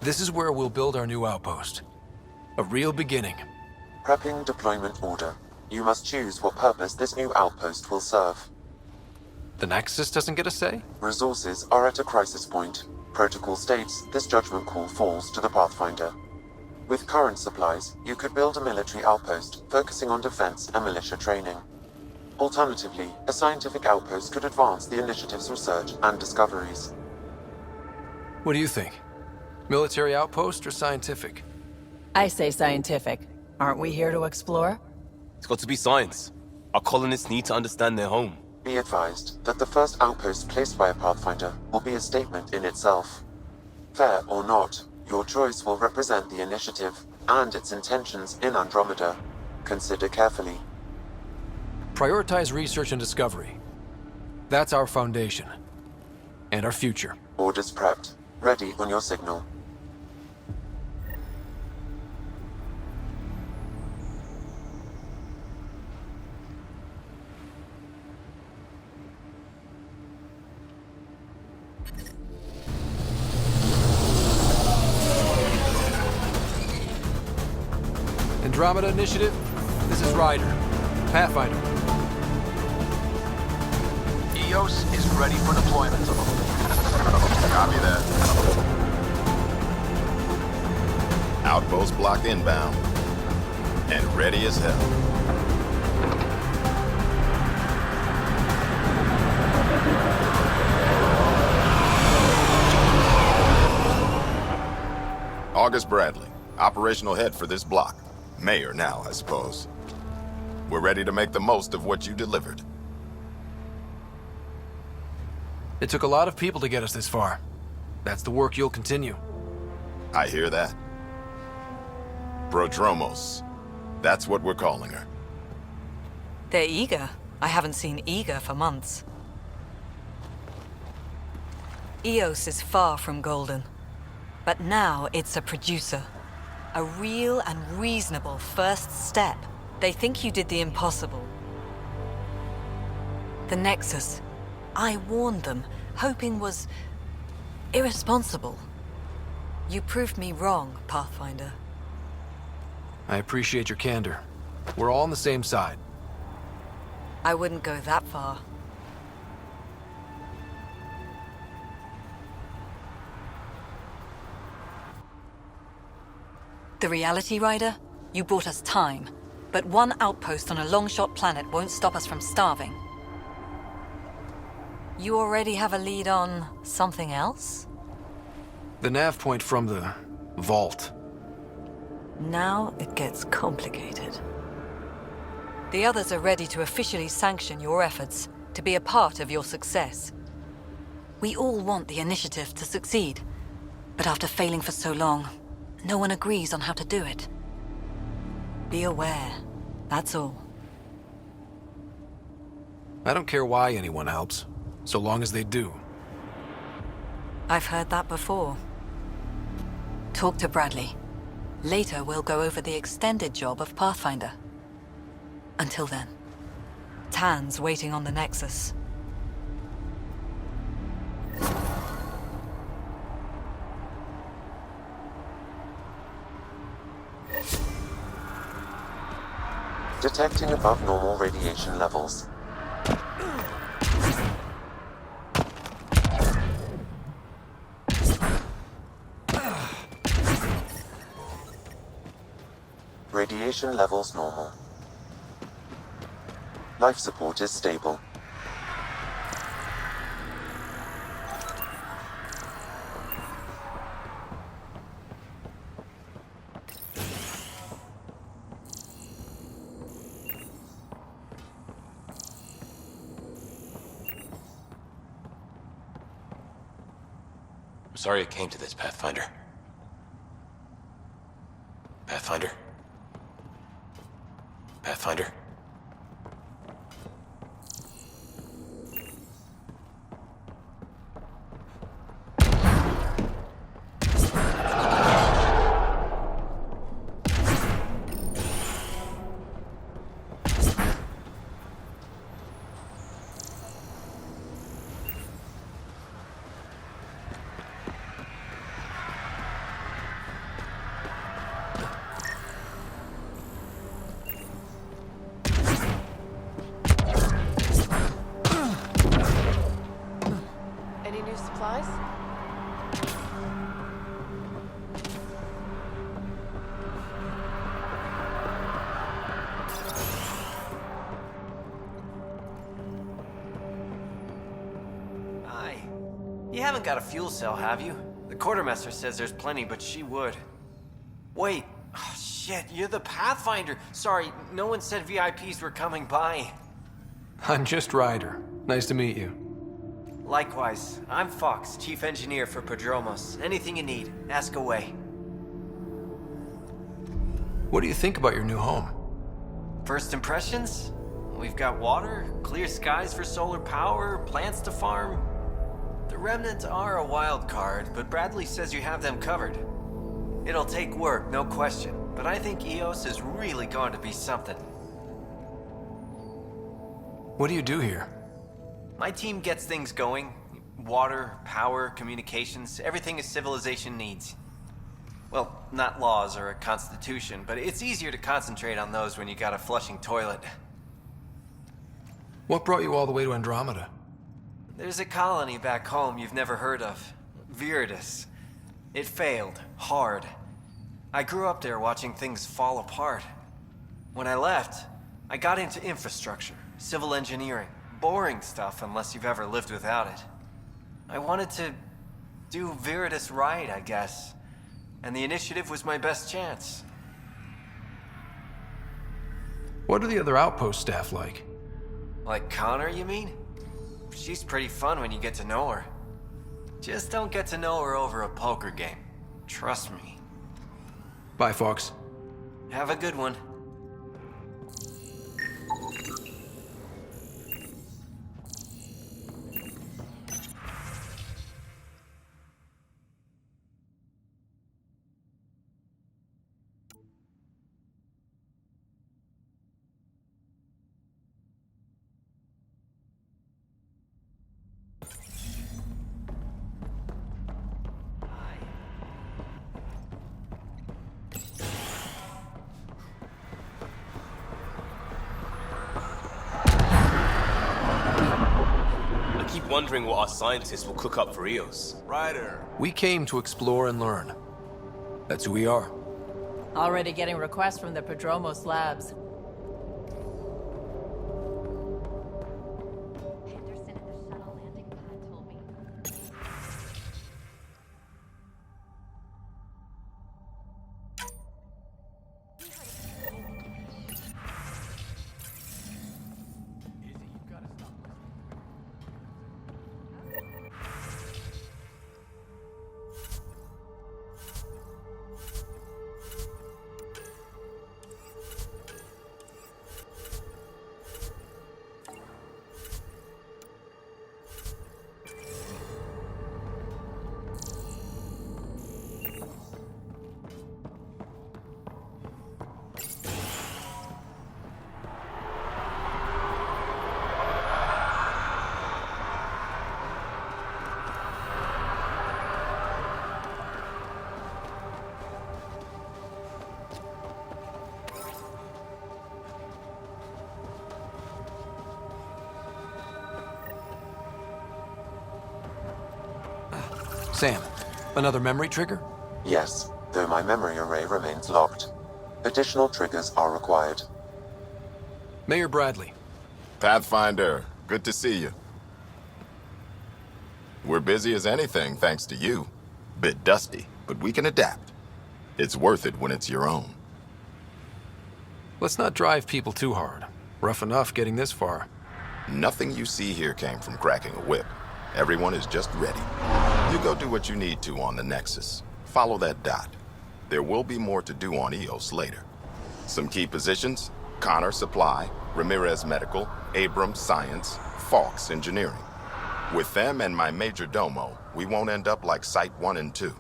This is where we'll build our new outpost. A real beginning. Prepping deployment order. You must choose what purpose this new outpost will serve. The Nexus doesn't get a say? Resources are at a crisis point. Protocol states this judgment call falls to the Pathfinder. With current supplies, you could build a military outpost focusing on defense and militia training. Alternatively, a scientific outpost could advance the initiative's research and discoveries. What do you think? Military outpost or scientific? I say scientific. Aren't we here to explore? It's got to be science. Our colonists need to understand their home. Be advised that the first outpost placed by a Pathfinder will be a statement in itself. Fair or not, your choice will represent the initiative and its intentions in Andromeda. Consider carefully. Prioritize research and discovery. That's our foundation. And our future. Orders prepped. Ready on your signal. Andromeda Initiative, this is Ryder. Pathfinder. EOS is ready for deployment. Copy that. Outpost blocked inbound. And ready as hell. August Bradley, operational head for this block. Mayor now, I suppose. We're ready to make the most of what you delivered. It took a lot of people to get us this far. That's the work you'll continue. I hear that. Prodromos. That's what we're calling her. They're eager. I haven't seen eager for months. EOS is far from golden. But now it's a producer. A real and reasonable first step. They think you did the impossible. The Nexus. I warned them, hoping was irresponsible. You proved me wrong, Pathfinder. I appreciate your candor. We're all on the same side. I wouldn't go that far. The Reality Rider? You brought us time. But one outpost on a long-shot planet won't stop us from starving. You already have a lead on something else? The nav point from the vault. Now it gets complicated. The others are ready to officially sanction your efforts, to be a part of your success. We all want the initiative to succeed, but after failing for so long, no one agrees on how to do it. Be aware, that's all. I don't care why anyone helps, so long as they do. I've heard that before. Talk to Bradley. Later, we'll go over the extended job of Pathfinder. Until then, Tan's waiting on the Nexus. Detecting above normal radiation levels. Radiation levels normal. Life support is stable. I'm sorry it came to this, Pathfinder. Pathfinder? Pathfinder? supplies? Hi. You haven't got a fuel cell, have you? The quartermaster says there's plenty, but she would. Wait. Oh, shit, you're the Pathfinder. Sorry, no one said VIPs were coming by. I'm just Ryder. Nice to meet you. Likewise. I'm Fox, chief engineer for Prodromos. Anything you need, ask away. What do you think about your new home? First impressions? We've got water, clear skies for solar power, plants to farm. The remnants are a wild card, but Bradley says you have them covered. It'll take work, no question, but I think EOS is really going to be something. What do you do here? My team gets things going. Water, power, communications, everything a civilization needs. Well, not laws or a constitution, but it's easier to concentrate on those when you got a flushing toilet. What brought you all the way to Andromeda? There's a colony back home you've never heard of. Viridis. It failed. Hard. I grew up there watching things fall apart. When I left, I got into infrastructure, civil engineering. Boring stuff unless you've ever lived without it. I wanted to do Viridis right, I guess. And the initiative was my best chance. What are the other outpost staff like? Like Connor, you mean? She's pretty fun when you get to know her. Just don't get to know her over a poker game. Trust me. Bye, Fox. Have a good one. I keep wondering what our scientists will cook up for EOS. Ryder. We came to explore and learn. That's who we are. Already getting requests from the Prodromos labs. Henderson at the shuttle landing pad told me. Sam, another memory trigger? Yes, though my memory array remains locked. Additional triggers are required. Mayor Bradley. Pathfinder, good to see you. We're busy as anything thanks to you. Bit dusty, but we can adapt. It's worth it when it's your own. Let's not drive people too hard. Rough enough getting this far. Nothing you see here came from cracking a whip. Everyone is just ready. You go do what you need to on the Nexus. Follow that dot. There will be more to do on EOS later. Some key positions: Connor Supply, Ramirez Medical, Abrams Science, Fawkes Engineering. With them and my major domo, we won't end up like Site 1 and 2.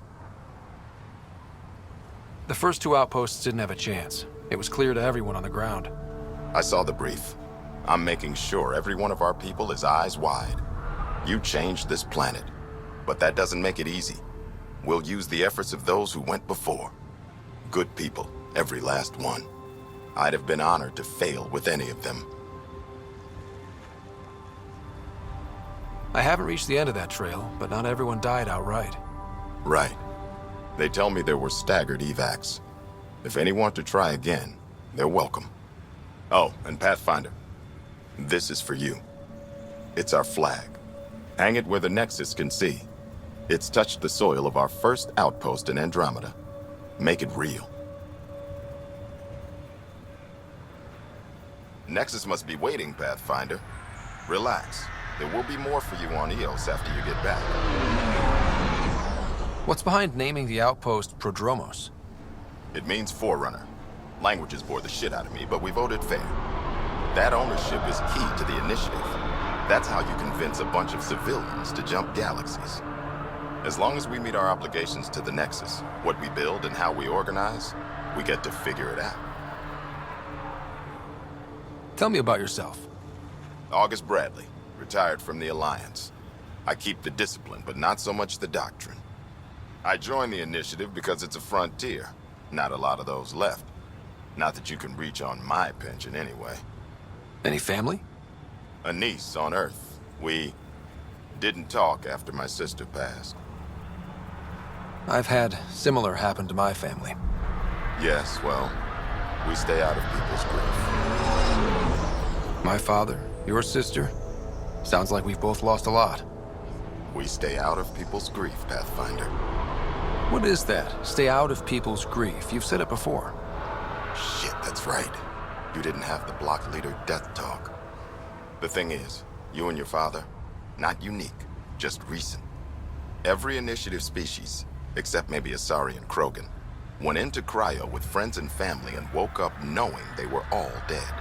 The first two outposts didn't have a chance. It was clear to everyone on the ground. I saw the brief. I'm making sure every one of our people is eyes wide. You changed this planet, but that doesn't make it easy. We'll use the efforts of those who went before. Good people, every last one. I'd have been honored to fail with any of them. I haven't reached the end of that trail, but not everyone died outright. Right. They tell me there were staggered evacs. If any want to try again, they're welcome. Oh, and Pathfinder, this is for you. It's our flag. Hang it where the Nexus can see. It's touched the soil of our first outpost in Andromeda. Make it real. Nexus must be waiting, Pathfinder. Relax. There will be more for you on Eos after you get back. What's behind naming the outpost Prodromos? It means Forerunner. Languages bore the shit out of me, but we voted fair. That ownership is key to the initiative. That's how you convince a bunch of civilians to jump galaxies. As long as we meet our obligations to the Nexus, what we build and how we organize, we get to figure it out. Tell me about yourself. August Bradley, retired from the Alliance. I keep the discipline, but not so much the doctrine. I joined the initiative because it's a frontier. Not a lot of those left. Not that you can reach on my pension anyway. Any family? A niece on Earth. We didn't talk after my sister passed. I've had similar happen to my family. Yes, well, we stay out of people's grief. My father, your sister. Sounds like we've both lost a lot. We stay out of people's grief, Pathfinder. What is that? Stay out of people's grief. You've said it before. Shit, that's right. You didn't have the block leader death talk. The thing is, you and your father, not unique, just recent. Every initiative species, except maybe Asari and Krogan, went into cryo with friends and family and woke up knowing they were all dead.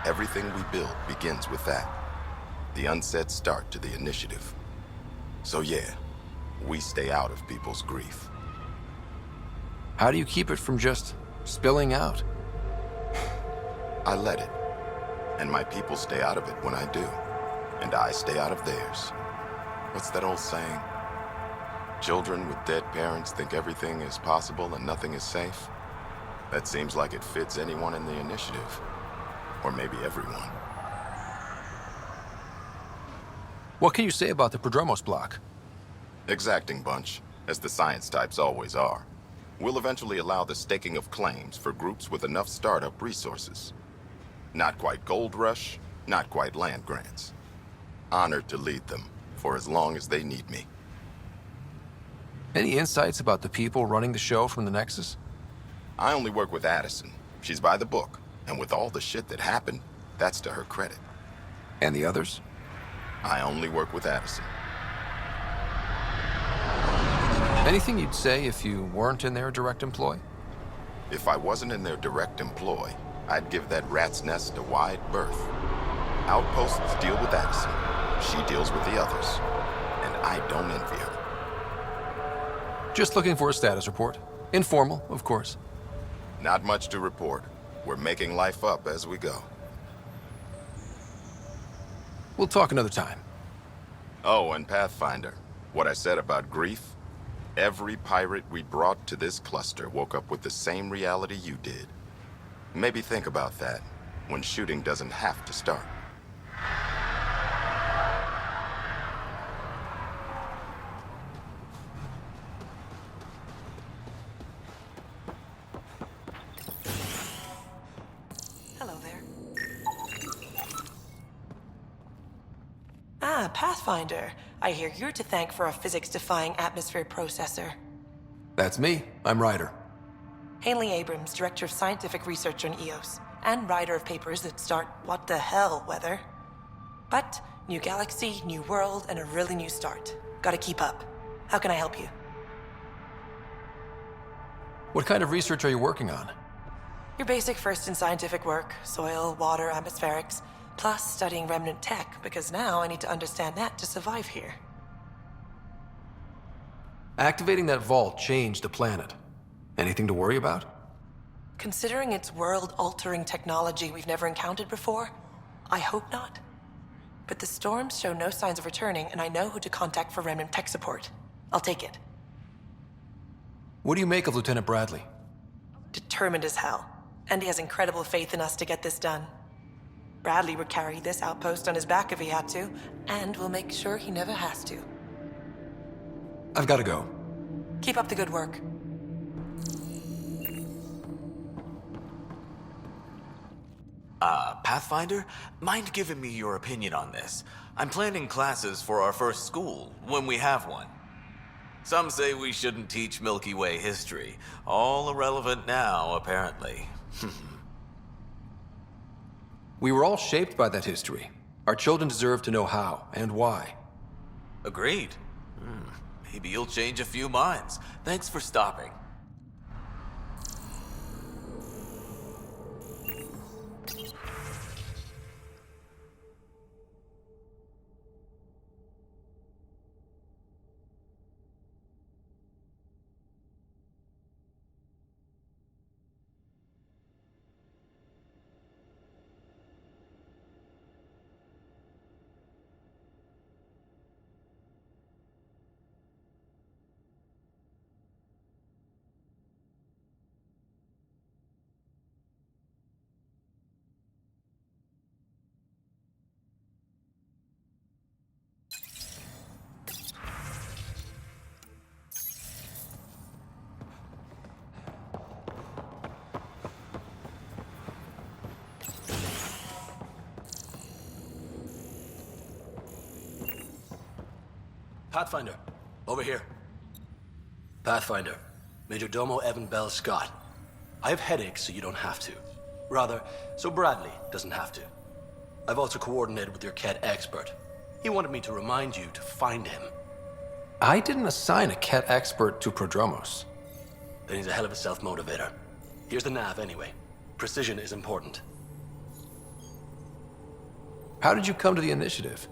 Everything we build begins with that. The unsaid start to the initiative. So yeah, we stay out of people's grief. How do you keep it from just spilling out? I let it. And my people stay out of it when I do. And I stay out of theirs. What's that old saying? Children with dead parents think everything is possible and nothing is safe? That seems like it fits anyone in the initiative. Or maybe everyone. What can you say about the Prodromos block? Exacting bunch, as the science types always are. We'll eventually allow the staking of claims for groups with enough startup resources. Not quite gold rush, not quite land grants. Honored to lead them, for as long as they need me. Any insights about the people running the show from the Nexus? I only work with Addison. She's by the book, and with all the shit that happened, that's to her credit. And the others? I only work with Addison. Anything you'd say if you weren't in their direct employ? If I wasn't in their direct employ, I'd give that rat's nest a wide berth. Outposts deal with Addison. She deals with the others. And I don't envy her. Just looking for a status report. Informal, of course. Not much to report. We're making life up as we go. We'll talk another time. Oh, and Pathfinder, what I said about grief? Every pirate we brought to this cluster woke up with the same reality you did. Maybe think about that, when shooting doesn't have to start. Hello there. Ah, Pathfinder. I hear you're to thank for a physics-defying atmosphere processor. That's me. I'm Ryder. Haley Abrams, Director of Scientific Research on EOS, and writer of papers that start what the hell weather. But, new galaxy, new world, and a really new start. Gotta keep up. How can I help you? What kind of research are you working on? Your basic first in scientific work, soil, water, atmospherics, plus studying remnant tech, because now I need to understand that to survive here. Activating that vault changed the planet. Anything to worry about? Considering it's world-altering technology we've never encountered before, I hope not. But the storms show no signs of returning, and I know who to contact for remnant tech support. I'll take it. What do you make of Lieutenant Bradley? Determined as hell. And he has incredible faith in us to get this done. Bradley would carry this outpost on his back if he had to, and we'll make sure he never has to. I've got to go. Keep up the good work. Pathfinder, mind giving me your opinion on this? I'm planning classes for our first school, when we have one. Some say we shouldn't teach Milky Way history. All irrelevant now, apparently. We were all shaped by that history. Our children deserve to know how and why. Agreed. Maybe you'll change a few minds. Thanks for stopping. Pathfinder, over here. Pathfinder, Major Domo Evan Bell Scott. I have headaches, so you don't have to. Rather, so Bradley doesn't have to. I've also coordinated with your Ket expert. He wanted me to remind you to find him. I didn't assign a Ket expert to Prodromos. Then he's a hell of a self-motivator. Here's the nav anyway. Precision is important. How did you come to the initiative?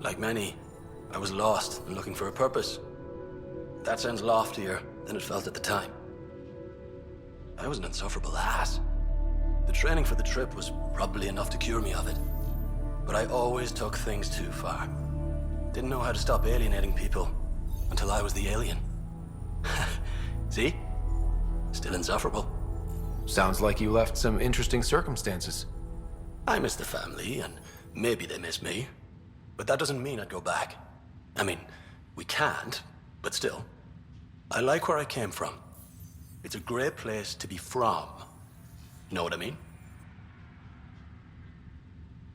Like many, I was lost and looking for a purpose. That sounds loftier than it felt at the time. I was an insufferable ass. The training for the trip was probably enough to cure me of it. But I always took things too far. Didn't know how to stop alienating people until I was the alien. See? Still insufferable. Sounds like you left some interesting circumstances. I miss the family, and maybe they miss me. But that doesn't mean I'd go back. I mean, we can't, but still. I like where I came from. It's a great place to be from. Know what I mean?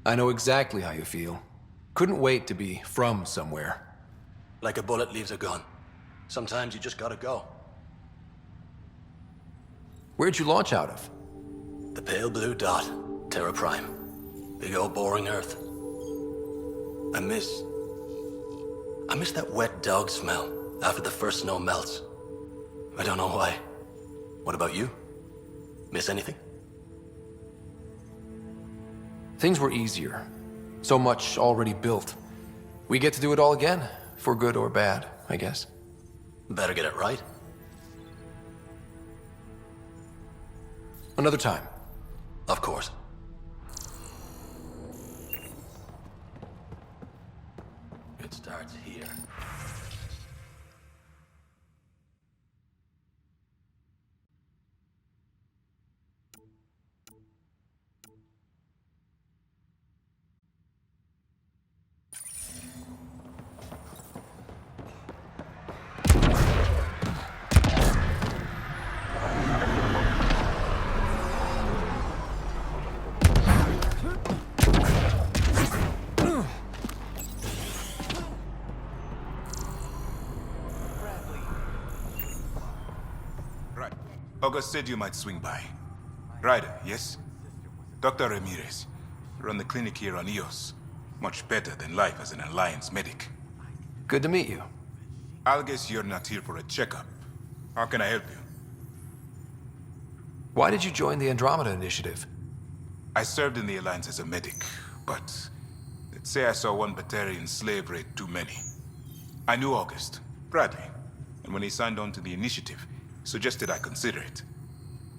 I know exactly how you feel. Couldn't wait to be from somewhere. Like a bullet leaves a gun. Sometimes you just gotta go. Where'd you launch out of? The pale blue dot, Terra Prime. Big old boring Earth. I miss that wet dog smell after the first snow melts. I don't know why. What about you? Miss anything? Things were easier. So much already built. We get to do it all again, for good or bad, I guess. Better get it right. Another time. Of course. It starts here. August said you might swing by. Ryder, yes? Dr. Ramirez. Run the clinic here on Eos. Much better than life as an Alliance medic. Good to meet you. I'll guess you're not here for a checkup. How can I help you? Why did you join the Andromeda initiative? I served in the Alliance as a medic, but let's say I saw one Batarian slave raid too many. I knew August, Bradley, and when he signed on to the initiative, suggested I consider it.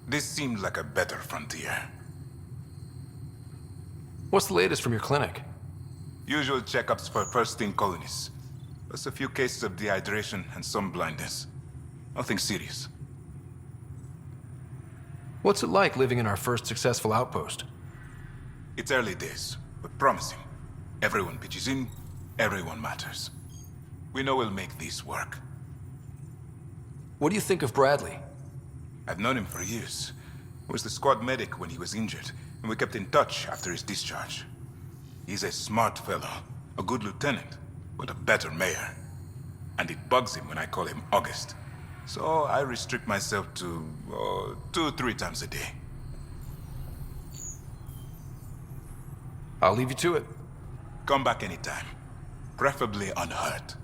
This seemed like a better frontier. What's the latest from your clinic? Usual checkups for first-in colonists. Plus a few cases of dehydration and some blindness. Nothing serious. What's it like living in our first successful outpost? It's early days, but promising. Everyone pitches in, everyone matters. We know we'll make this work. What do you think of Bradley? I've known him for years. He was the squad medic when he was injured, and we kept in touch after his discharge. He's a smart fellow, a good lieutenant, but a better mayor. And it bugs him when I call him August. So I restrict myself to 2-3 times a day. I'll leave you to it. Come back anytime. Preferably unhurt.